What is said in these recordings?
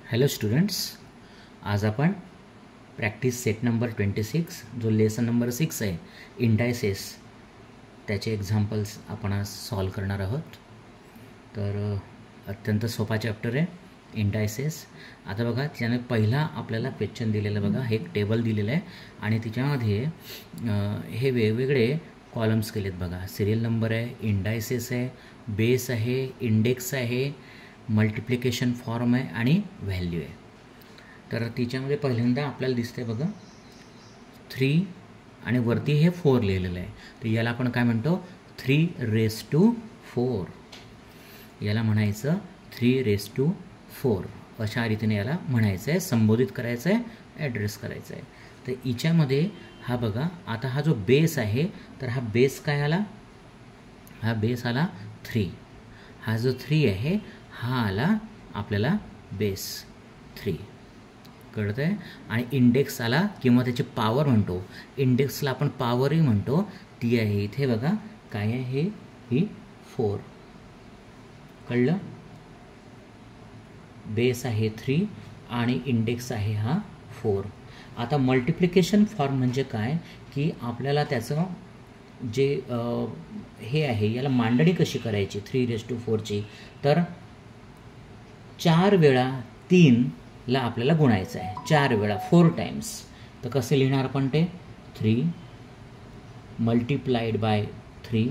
Hello students, आज आपण practice set number 26 जो लेसन नंबर 6 आहे इंडायसेस त्याचे एक्झाम्पल्स आपण आज सॉल्व करणार आहोत. तर अत्यंत सोपा चॅप्टर आहे इंडायसेस. आता बघा, त्याने पहिला आपल्याला क्वेश्चन दिलेला बघा, हे एक टेबल दिलेलं आहे आणि त्याच्यामध्ये हे वेगवेगळे कॉलम्स केलेत बघा. सिरियल नंबर आहे, इंडायसेस आहे, बेस आहे, इंडेक्स आहे, मल्टिप्लिकेशन फॉर्म आहे आणि व्हॅल्यू आहे. तर तिच्यामध्ये पहिल्यांदा आपल्याला दिसते बघा 3 आणि वरती हे 4 लिहिलेलं आहे. तर याला आपण काय म्हणतो, 3⁴. याला म्हणायचं 3⁴. अशा रीतीने याला म्हणायचं आहे, संबोधित करायचं आहे, ॲड्रेस करायचं आहे. तर हिच्यामध्ये हा बघा, आता हा जो बेस आहे तर हा बेस काय आला, हा बेस आला 3. हा जो 3 आहे हा आला आपल्याला बेस 3, कळतं आहे. आणि इंडेक्स आला किंवा त्याची पॉवर म्हणतो, इंडेक्सला आपण पॉवरही म्हणतो, ती आहे इथे बघा काय आहे, ही 4. कळलं. बेस आहे 3 आणि इंडेक्स आहे हा 4. आता मल्टिप्लिकेशन फॉर्म म्हणजे काय की आपल्याला त्याचं जे हे आहे याला मांडणी कशी करायची 3⁴ची, तर 4 वेळा 3ला आपल्याला गुणायचं आहे, 4 वेळा 4 टाइम्स. तर कसे लिहिणार आपण ते, 3 मल्टिप्लाइड बाय 3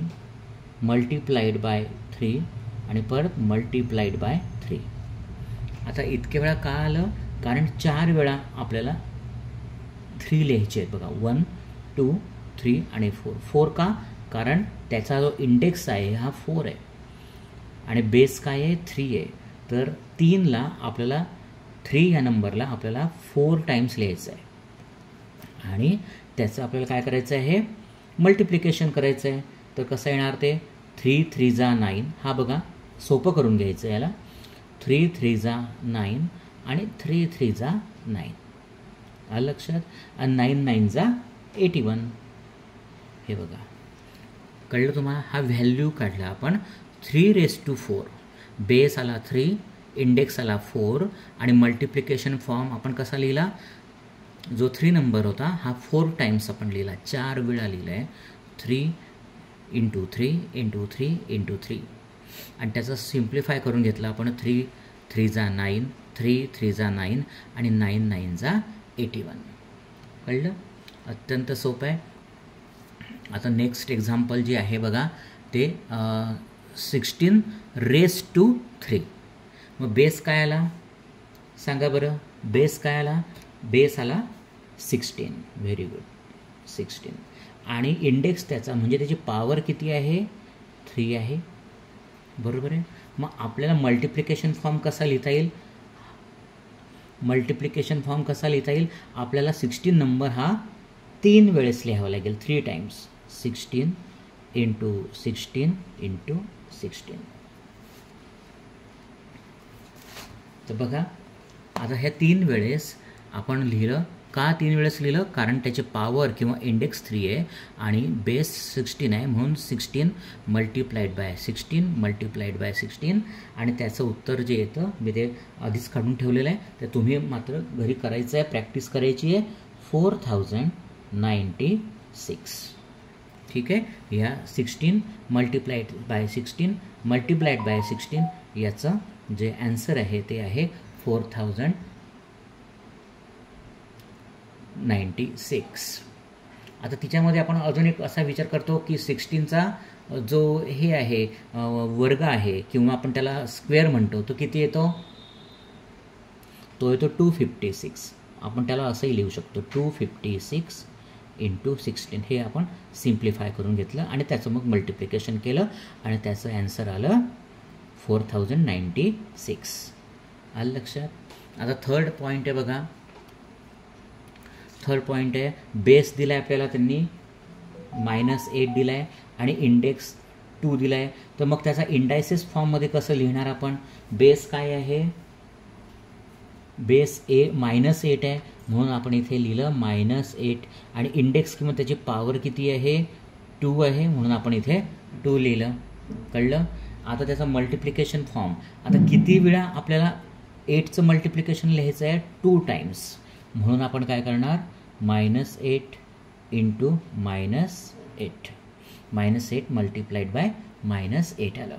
मल्टिप्लाइड बाय 3 आणि परत मल्टिप्लाइड बाय 3. आता इतके वेळा का आलं, कारण 4 वेळा आपल्याला 3 लिहायचे आहेत बघा, 1 2 3 आणि 4. 4 का, कारण त्याचा जो इंडेक्स आहे हा 4 आहे आणि बेस काय आहे 3 आहे. तर 3ला आपल्याला 3 या नंबरला आपल्याला 4 टाइम्स लिहायचं आहे आणि त्याचं आपल्याला काय करायचं आहे, मल्टिप्लिकेशन करायचं आहे. तर कसं येणार ते, 3 3 जा 9. हा बघा सोपं करून घ्यायचं याला, 3 3 जा 9 आणि 3 3 जा 9 आलं लक्षात. आणि 9 9 जा 81. हे बघा, कळलं तुम्हाला. हा व्हॅल्यू काढला आपण 3⁴. बेस आला 3, इंडेक्स आला 4 आणि मल्टिप्लिकेशन फॉर्म आपण कसा लिहिला, जो 3 नंबर होता हा 4 टाइम्स आपण लिहिला, 4 वेळा लिहिला आहे. 3 × 3 × 3 × 3 आणि त्याचा सिम्प्लिफाय करून घेतला आपण, 3 3 जा 9 3 3 जा 9 आणि 9 9 जा 81. कळलं, अत्यंत सोपं आहे. आता नेक्स्ट एक्झाम्पल जे आहे बघा ते 16⁻3. मग बेस काय आला सांगा बरं, बेस काय आला, बेस आला 16. Very good, 16. आणि इंडेक्स त्याचा म्हणजे त्याची पॉवर किती आहे, 3 आहे, बरोबर आहे. मग आपल्याला मल्टिप्लिकेशन फॉर्म कसा लिहिता येईल, मल्टिप्लिकेशन फॉर्म कसा लिहिता येईल, आपल्याला 16 नंबर हा 3 वेळेस लिहावा लागेल, 3 टाइम्स. 16 × 16 × 16. तर बघा, आता ह्या 3 वेळेस आपण लिहिलं, का 3 वेळेस लिहिलं, कारण त्याचे पॉवर किंवा इंडेक्स 3 आहे आणि बेस 16 आहे, म्हणून 16 मल्टिप्लाइड बाय 16 मल्टिप्लाइड बाय 16. आणि त्याचं उत्तर जे येतं मी ते आधीच काढून ठेवलेलं आहे, तर तुम्ही मात्र घरी करायचं आहे, प्रॅक्टिस करायची आहे. 4096. ठीक आहे. ह्या 16 मल्टिप्लाइड बाय 16 मल्टिप्लाइड बाय 16 याचं जे ॲन्सर आहे ते आहे 4096. आता तिच्यामध्ये आपण अजून एक असा विचार करतो की 16चा जो हे आहे वर्ग आहे किंवा आपण त्याला स्क्वेअर म्हणतो, तो किती येतो, तो येतो 256. आपण त्याला असंही लिहू शकतो, 256 × 16. हे आपण सिम्प्लिफाय करून घेतलं आणि त्याचं मग मल्टिप्लिकेशन केलं आणि त्याचं ॲन्सर आलं 4096. आलं लक्षात. आता थर्ड पॉईंट आहे बघा, थर्ड पॉईंट आहे, बेस दिला आहे आपल्याला त्यांनी -8 दिला आहे आणि इंडेक्स 2 दिला आहे. तर मग त्याचा इंडायसेस फॉर्ममध्ये कसं लिहिणार आपण, बेस काय आहे, बेस -8 आहे म्हणून आपण इथे लिहिलं -8 आणि इंडेक्स किंवा त्याची पॉवर किती आहे, 2 आहे, म्हणून आपण इथे 2 लिहिलं. कळलं. आता त्याचा मल्टिप्लिकेशन फॉर्म, आता किती वेळा आपल्याला 8चं मल्टिप्लिकेशन लिहायचं आहे 2 टाइम्स, म्हणून आपण काय करणार -8 इंटू -8, -8 मल्टिप्लाइड बाय -8 आलं.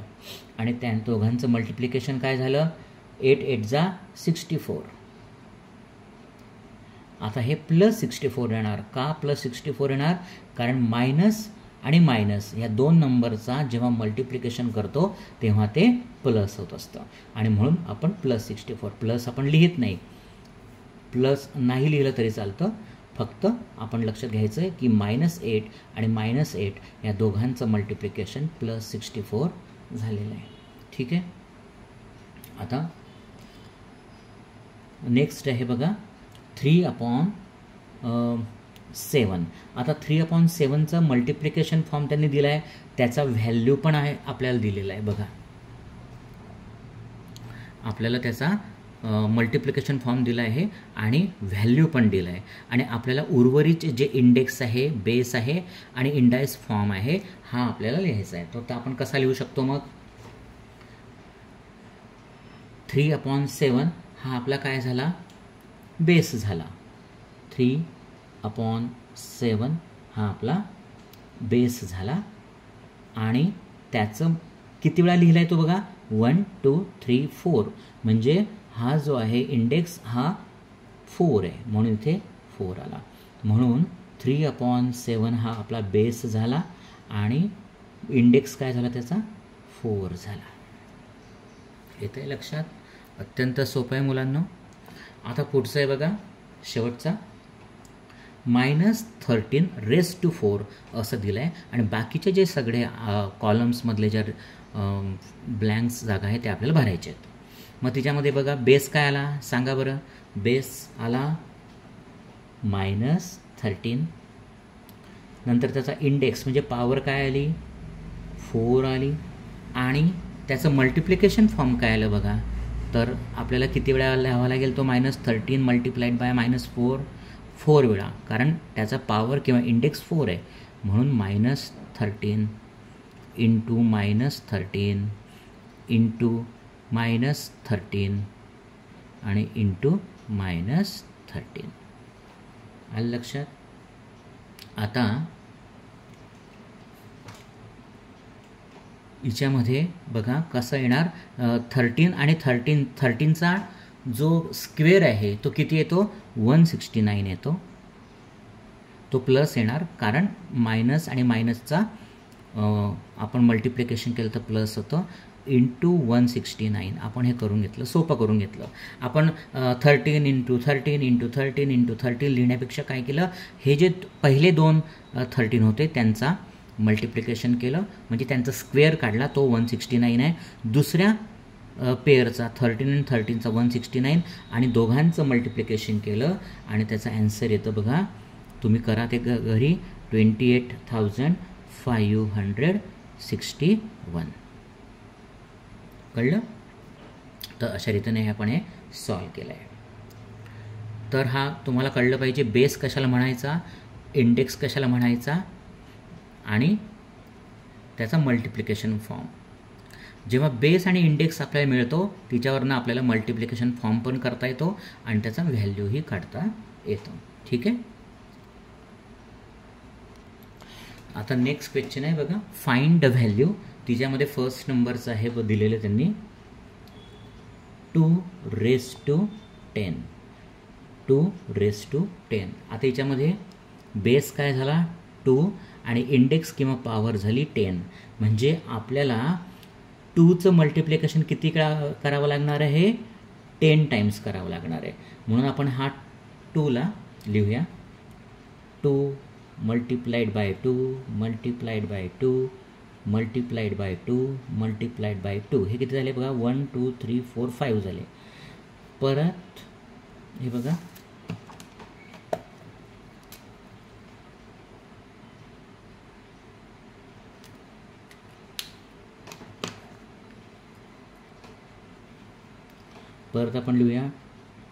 आणि त्या दोघांचं मल्टिप्लिकेशन काय झालं 8 8 जा 64. आता हे +64 येणार. का +64 येणार? कारण मायनस आणि मायनस या दोन नंबरचा जेव्हा मल्टिप्लिकेशन करतो तेव्हा ते प्लस होत असतं आणि म्हणून आपण +64. प्लस आपण लिहित नाही, प्लस नाही लिहिलं तरी चालतं, फक्त आपण लक्षात घ्यायचं आहे की -8 आणि -8 या दोघांचं मल्टिप्लिकेशन +64 झालेलं आहे. ठीक आहे. आता नेक्स्ट आहे बघा 3/7. आता 3/7चा मल्टिप्लिकेशन फॉर्म त्यांनी दिला आहे, त्याचा व्हॅल्यू पण आहे आपल्याला दिलेला आहे बघा. आपल्याला त्याचा मल्टिप्लिकेशन फॉर्म दिला आहे आणि व्हॅल्यू पण दिला आहे आणि आपल्याला उर्वरित जे इंडेक्स आहे, बेस आहे आणि इंडाइस फॉर्म आहे हा आपल्याला लिहायचा आहे. तर आपण कसा लिहू शकतो मग 3/7 हा आपला काय झाला बेस झाला. 3/7 हा आपला बेस झाला आणि त्याचं किती वेळा लिहिला आहे तो बघा 1 2 3 4, म्हणजे हा जो आहे इंडेक्स हा 4 आहे म्हणून इथे 4 आला. म्हणून 3/7 हा आपला बेस झाला आणि इंडेक्स काय झाला त्याचा 4 झाला. येतं आहे लक्षात? अत्यंत सोपं आहे मुलांनो. आता पुढचं आहे बघा शेवटचा -13 असं दिलं आहे आणि बाकीचे जे सगळे कॉलम्समधले ज्या ब्लँक्स जागा आहे ते आपल्याला भरायचे आहेत. मग तिच्यामध्ये बघा बेस काय आला सांगा बरं. बेस आला -13, नंतर त्याचा इंडेक्स म्हणजे पॉवर काय आली 4 आली आणि त्याचं मल्टिप्लिकेशन फॉर्म काय आलं बघा. तर आपल्याला किती वेळा लिहावा लागेल तो -13 मल्टिप्लाइड बाय -4 4 वेळा, कारण त्याचा पॉवर किंवा इंडेक्स 4 आहे म्हणून -13 इंटू -13 इंटू -13 आणि इंटू -13. आलं लक्षात? आता हिच्यामध्ये बघा कसं येणार 13 आणि 13चा जो स्क्वेअर आहे तो किती येतो 169 येतो. तो प्लस येणार कारण मायनस आणि मायनसचा आपण मल्टिप्लिकेशन केलं तर प्लस होतं इंटू 169. आपण हे करून घेतलं, सोपं करून घेतलं. आपण 13 इंटू 13 इंटू 13 इंटू 13 लिहिण्यापेक्षा काय केलं, हे जे पहिले दोन 13 होते त्यांचा मल्टिप्लिकेशन केलं म्हणजे त्यांचा स्क्वेअर काढला, तो 169 आहे. दुसऱ्या पेअरचा 13 आणि 13चा 169 आणि दोघांचं मल्टिप्लिकेशन केलं आणि त्याचा ॲन्सर येतं बघा. तुम्ही करा ते घरी 28,561. कळलं? तर अशा रीतीने आपण हे सॉल्व केलं आहे. तर हा तुम्हाला कळलं पाहिजे बेस कशाला म्हणायचा, इंडेक्स कशाला म्हणायचा आणि त्याचा मल्टिप्लिकेशन फॉर्म. जेव्हा बेस आणि इंडेक्स आपल्याला मिळतो तिच्यावरनं आपल्याला मल्टिप्लिकेशन फॉर्म पण करता येतो आणि त्याचा व्हॅल्यूही काढता येतो. ठीक आहे. आता नेक्स्ट क्वेश्चन आहे बघा फाइंड द व्हॅल्यू. तिच्यामध्ये फर्स्ट नंबरचं आहे दिलेलं त्यांनी 2⁻10. 2⁻10. आता याच्यामध्ये बेस काय झाला 2 आणि इंडेक्स किंवा पॉवर झाली 10. म्हणजे आपल्याला 2चं मल्टिप्लिकेशन किती करावं लागणार आहे 10 टाइम्स करावं लागणार आहे. म्हणून आपण हा 2ला लिहूया 2 multiplied by 2 multiplied by 2 multiplied by 2 multiplied by 2. हे किती झाले बघा 1 2 3 4 5 झाले. परत हे बघा परत आपण लिहूया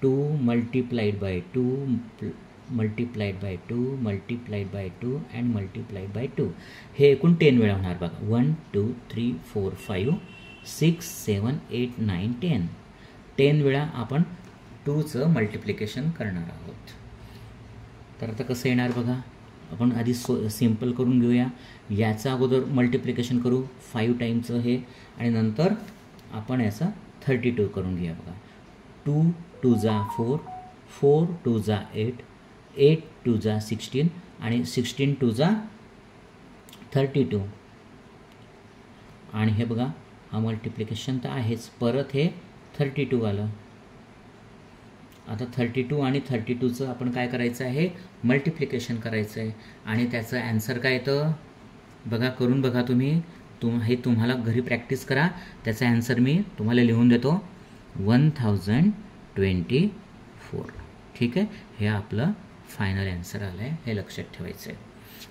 2 multiplied by 2 multiplied by 2 multiplied by 2 and multiplied by 2. हे एकूण 10 वेळा होणार बघा 1 2 3 4 5 6 7 8 9 10. 10 वेळा आपण 2चं मल्टिप्लिकेशन करणार आहोत. तर आता कसं येणार बघा, आपण आधी सिम्पल करून घेऊया. याचं अगोदर मल्टिप्लिकेशन करू 5 टाईमचं हे, आणि नंतर आपण याचं 32 करून घेऊया बघा. 2 2 जा 4, 4 2 जा 8, 8 2 जा 16 आणि 16 2 जा 32. आणि हे बघा हा मल्टिप्लिकेशन तर आहेच, परत हे 32 आलं. आता 32 आणि 32चं आपण काय करायचं आहे, मल्टिप्लिकेशन करायचं आहे. आणि त्याचं ॲन्सर काय येतं बघा, करून बघा तुम्ही. हे तुम्हाला घरी प्रॅक्टिस करा. त्याचा ॲन्सर मी तुम्हाला लिहून देतो, 1024. ठीक आहे, हे आपलं फायनल ॲन्सर आलं आहे, हे लक्षात ठेवायचं आहे.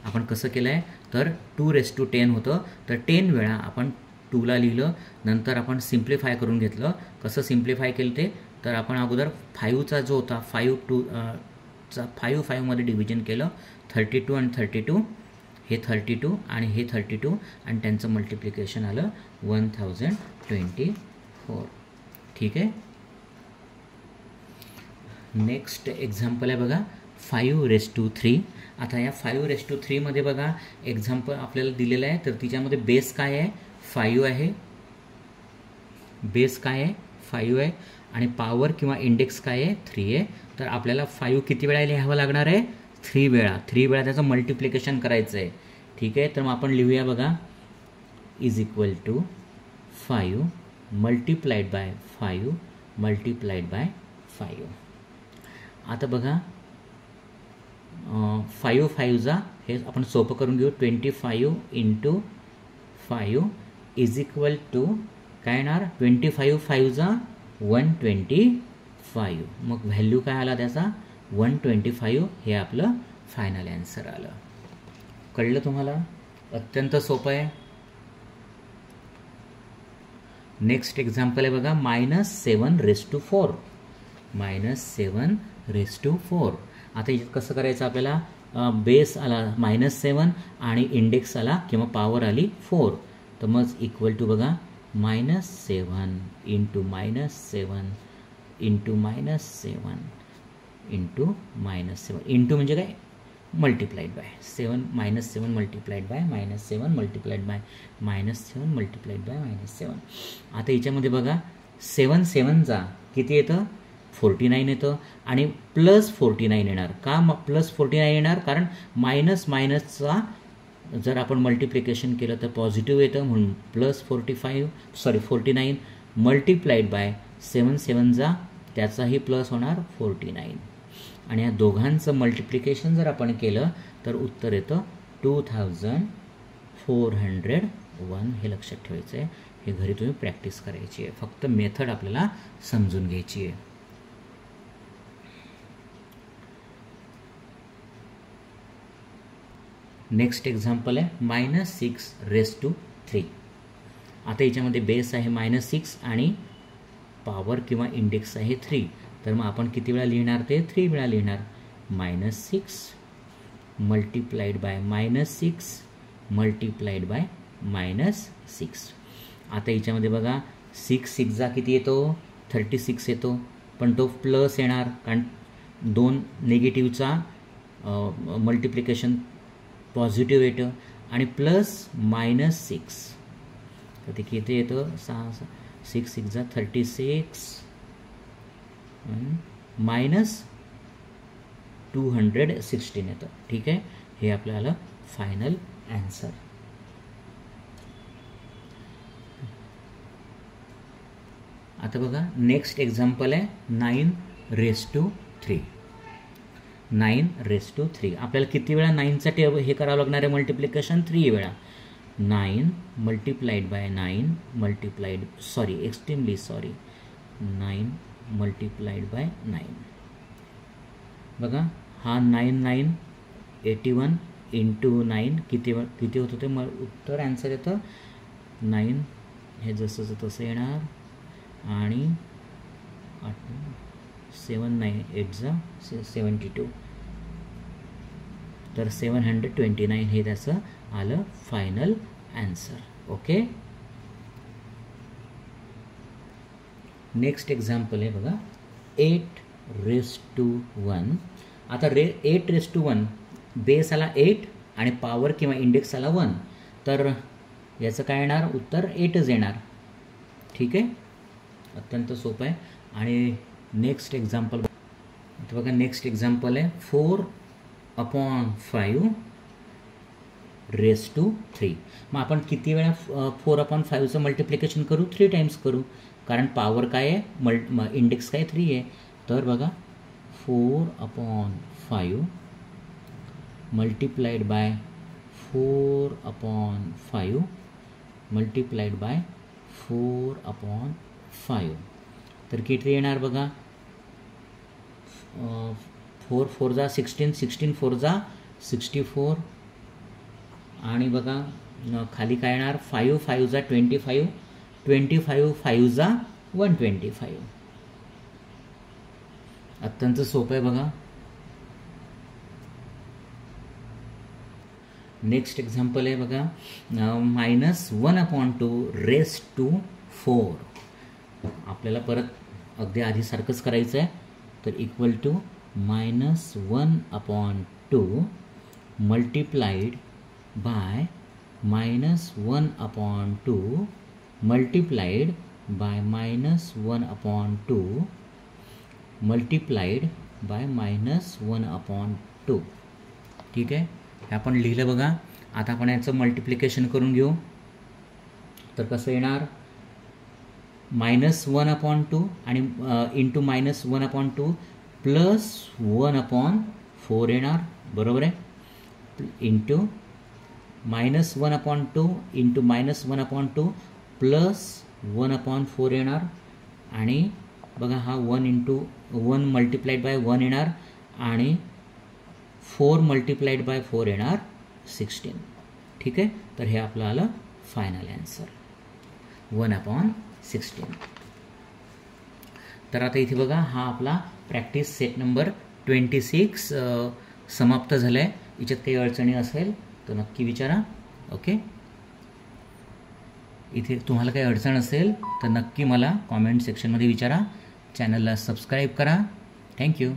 आपण कसं केलं आहे तर 210 होतं, तर 10 वेळा आपण 2ला लिहिलं, नंतर आपण सिम्प्लिफाय करून घेतलं. कसं सिम्प्लिफाय केलं ते तर आपण अगोदर 5चा जो होता 5 मध्ये डिव्हिजन केलं. 32 आणि 32, हे 32 आणि हे 32, आणि त्यांचं मल्टिप्लिकेशन आलं 1024. ठीक आहे. नेक्स्ट एक्झाम्पल आहे बघा 5⁻3. आता या 5⁻3 मध्ये बघा एक्झाम्पल आपल्याला दिलेलं आहे, तर तिच्यामध्ये बेस काय आहे, 5 आहे. बेस काय आहे, 5 आहे, आणि पॉवर किंवा इंडेक्स काय आहे, 3 आहे. तर आपल्याला 5 किती वेळा लिहावं लागणार आहे, 3 वेळा. 3 वेळा त्याचं मल्टिप्लिकेशन करायचं आहे. ठीक आहे, तर मग आपण लिहूया बघा, is equal to 5 multiplied by 5 multiplied by 5. आता बघा 5 5 जा, हे आपण सोपं करून घेऊ, 25 × 5 इज इक्वल टू काय येणार, 25 5 जा 125. मग व्हॅल्यू काय आला त्याचा, 125. हे आपलं फायनल ॲन्सर आलं. कळलं तुम्हाला, अत्यंत सोपं आहे. नेक्स्ट एक्झाम्पल आहे बघा -7⁻4. -7⁻4. आता याच्यात कसं करायचं आपल्याला, बेस आला -7 आणि इंडेक्स आला किंवा पॉवर आली 4. तर मग इक्वल टू बघा -7 × -7 × -7 इंटू म्हणजे काय, multiplied by 7 -7 multiplied by -7 multiplied by -7 multiplied by -7. आता याच्यामध्ये बघा 7 7 जा किती येतं, 49 येतं, आणि +49 येणार. का +49 येणार, कारण मायनसचा जर आपण मल्टिप्लिकेशन केलं तर पॉझिटिव्ह येतं, म्हणून +49 मल्टिप्लाइड बाय 7 7 जा त्याचाही प्लस होणार 49. आणि या दोघांचं मल्टिप्लिकेशन जर आपण केलं तर उत्तर येतं 2401. हे लक्षात ठेवायचं आहे. हे घरी तुम्ही प्रॅक्टिस करायची आहे, फक्त मेथड आपल्याला समजून घ्यायची आहे. नेक्स्ट एक्झाम्पल आहे -6⁻3. आता याच्यामध्ये बेस आहे -6 आणि पॉवर किंवा इंडेक्स आहे 3. तर मग आपण किती वेळा लिहिणार, ते 3 वेळा लिहिणार. -6 मल्टिप्लाइड बाय -6 मल्टिप्लाइड बाय -6. आता याच्यामध्ये बघा 6 6 जा किती येतो, 36 येतो, पण तो प्लस येणार, कारण 2 निगेटिव्हचा मल्टिप्लिकेशन पॉझिटिव्ह येतं, आणि +-6 तर ते किती येतं, 6 6 जा 36 -216 येतं. ठीक आहे, हे आपल्याला फायनल ॲन्सर. आता बघा नेक्स्ट एक्झाम्पल आहे 9⁻3. 9⁻3 आपल्याला किती वेळा 9चा टेबल हे करावं लागणार आहे, मल्टिप्लिकेशन 3 वेळा. 9 multiplied by 9 multiplied 9 multiplied by 9. बघा हा 9 9 81 × 9 किती होतं ते मग उत्तर ॲन्सर येतं 9. हे जसंचं तसं येणार, आणि 7 9 8 जा 72. तर 729 हे त्याचं आलं final answer. Okay, next example आहे बघा 8⁻1. आता 8⁻1 बेस आला 8 आणि पॉवर किंवा इंडेक्स आला 1, तर याचं काय येणार, उत्तर 8च येणार. ठीक आहे, अत्यंत सोपं आहे. आणि नेक्स्ट एक्झाम्पल बघा, नेक्स्ट एक्झाम्पल आहे 4/5⁻3. मग आपण किती वेळा 4/5चं मल्टिप्लिकेशन करू, 3 टाइम्स करू, कारण पॉवर काय आहे, इंडेक्स काय 3 आहे. तर बघा 4/5 मल्टिप्लाइड बाय 4/5 मल्टिप्लाइड बाय 4/5, तर किती येणार बघा, 4 4 जा 16, 16 4 जा 64, आणि बघा खाली काय येणार, 5 5 जा 25, 25 5 जा 125. अत्यंत सोपं आहे बघा. नेक्स्ट एक्झाम्पल आहे बघा -1/2⁻⁴. आपल्याला परत अगदी आधीसारखंच करायचं आहे. तर equal to -1/2 multiplied by -1/2 multiplied by -1/2 multiplied by -1/2. ठीक आहे, हे आपण लिहिलं बघा. आता आपण याचं मल्टिप्लिकेशन करून घेऊ. तर कसं येणार, -1/2 आणि इंटू -1/2 प्लस 1/4 येणार, बरोबर आहे, इंटू -1/2 इंटू -1/2 प्लस 1/4 येणार, आणि बघा हा 1 मल्टिप्लाइड बाय 1 येणार, आणि 4 मल्टिप्लाइड बाय 4 येणार 16. ठीक आहे, तर हे आपलं आलं फायनल आन्सर 1/16. तर आता इथे बघा हा आपला प्रॅक्टिस सेट नंबर 26 समाप्त झाला आहे. याच्यात काही अडचणी असेल तर नक्की विचारा. ओके, इथे तुम्हाला काही अडचण असेल तर नक्की मला कॉमेंट सेक्शनमध्ये विचारा. चॅनलला सबस्क्राईब करा. थँक्यू.